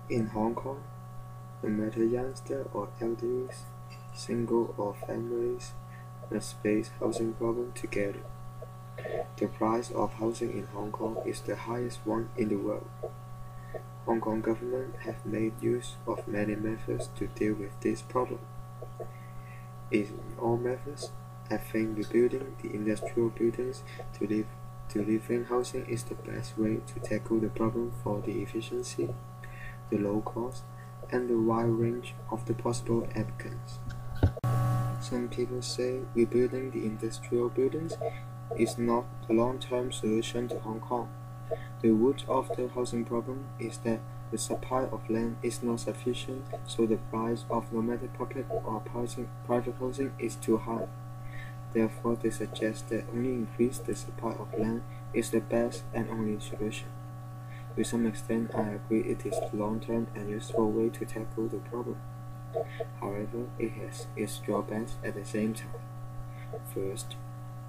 In Hong Kong, no matter youngster or elderly, single or families, must face housing problem together. The price of housing in Hong Kong is the highest one in the world. Hong Kong government have made use of many methods to deal with this problem. In all methods, I think rebuilding the industrial buildings to live in housing is the best way to tackle the problem for the efficiency, the low cost, and the wide range of the possible applicants. Some people say rebuilding the industrial buildings is not a long-term solution to Hong Kong. The root of the housing problem is that the supply of land is not sufficient, so the price of no matter public or private housing is too high. Therefore, they suggest that only increase the supply of land is the best and only solution. To some extent, I agree it is the long-term and useful way to tackle the problem. However, it has its drawbacks at the same time. First,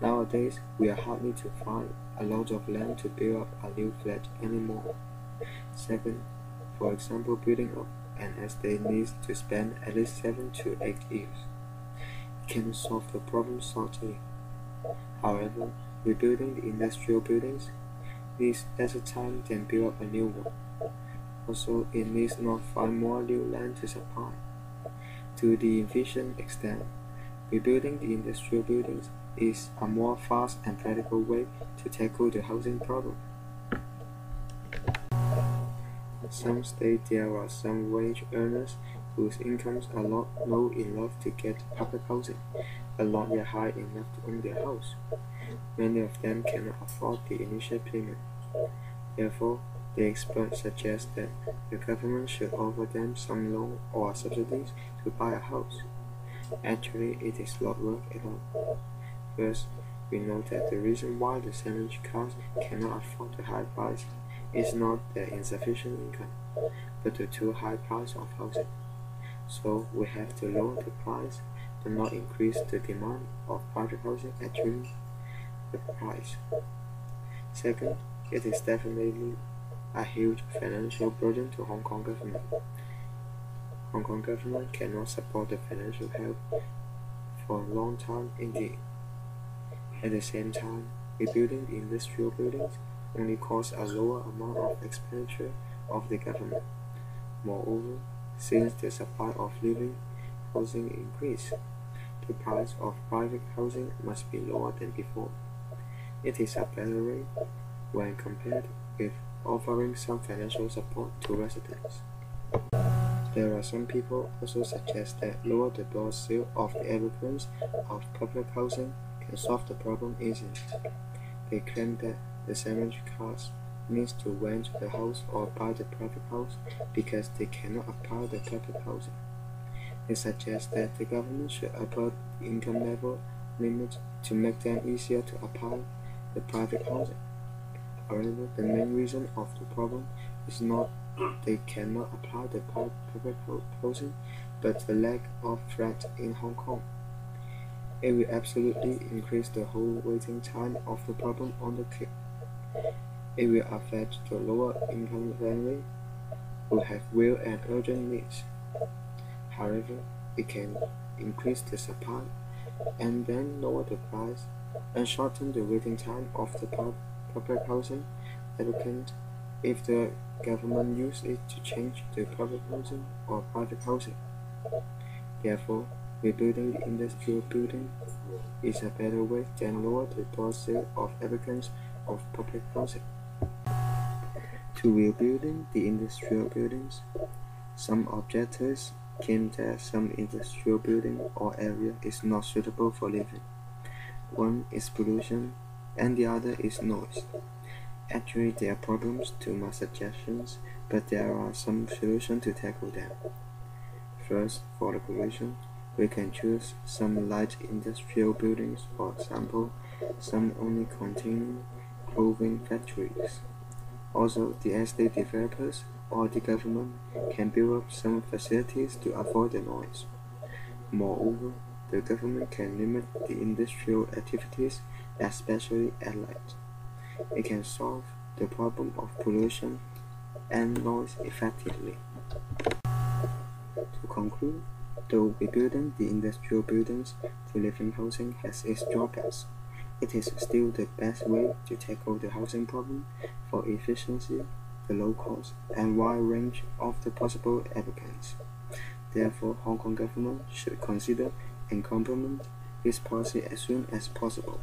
nowadays we are hardly to find a lot of land to build up a new flat anymore. Second, for example, building up an estate needs to spend at least 7 to 8 years. It cannot solve the problem shortly. However, rebuilding the industrial buildings needs lesser time than build up a new one. Also, it needs not find more new land to supply. To the efficient extent, rebuilding the industrial buildings is a more fast and practical way to tackle the housing problem. Some state there are some wage earners whose incomes are not low enough to get public housing, but not yet high enough to own their house. Many of them cannot afford the initial payment. Therefore, the experts suggest that the government should offer them some loan or subsidies to buy a house. Actually, it is not work at all. First, we know that the reason why the sandwich class cannot afford the high price is not their insufficient income, but the too high price of housing. So we have to lower the price, but not increase the demand of private housing actually the price. Second, it is definitely a huge financial burden to Hong Kong government. Hong Kong government cannot support the financial help for a long time indeed. At the same time, rebuilding the industrial buildings only costs a lower amount of expenditure of the government. Moreover, since the supply of living housing increase, the price of private housing must be lower than before. It is a better rate when compared with offering some financial support to residents. There are some people also suggest that lower the door sale of the applicants of public housing can solve the problem easily. They claim that the sandwich class needs to rent the house or buy the private house because they cannot apply the public housing. They suggest that the government should upload the income level limit to make them easier to apply the private housing. However, the main reason of the problem is not they cannot apply the public housing, but the lack of flats in Hong Kong. It will absolutely increase the whole waiting time of the problem on the queue. It will affect the lower income family who have real and urgent needs. However, it can increase the supply and then lower the price and shorten the waiting time of the public housing applicant if the government uses it to change the public housing or private housing. Therefore, rebuilding the industrial building is a better way than lower the door sale of applicants of public housing. To rebuilding the industrial buildings, some objectors claim that some industrial building or area is not suitable for living. One is pollution and the other is noise. Actually, there are problems to my suggestions, but there are some solutions to tackle them. First, for the pollution, we can choose some light industrial buildings, for example, some only containing clothing factories. Also, the estate developers or the government can build up some facilities to avoid the noise. Moreover, the government can limit the industrial activities, especially at night. It can solve the problem of pollution and noise effectively. To conclude, though rebuilding the industrial buildings to living housing has its drawbacks, it is still the best way to tackle the housing problem for efficiency, the low cost, and wide range of the possible applicants. Therefore, Hong Kong government should consider and complement this policy as soon as possible.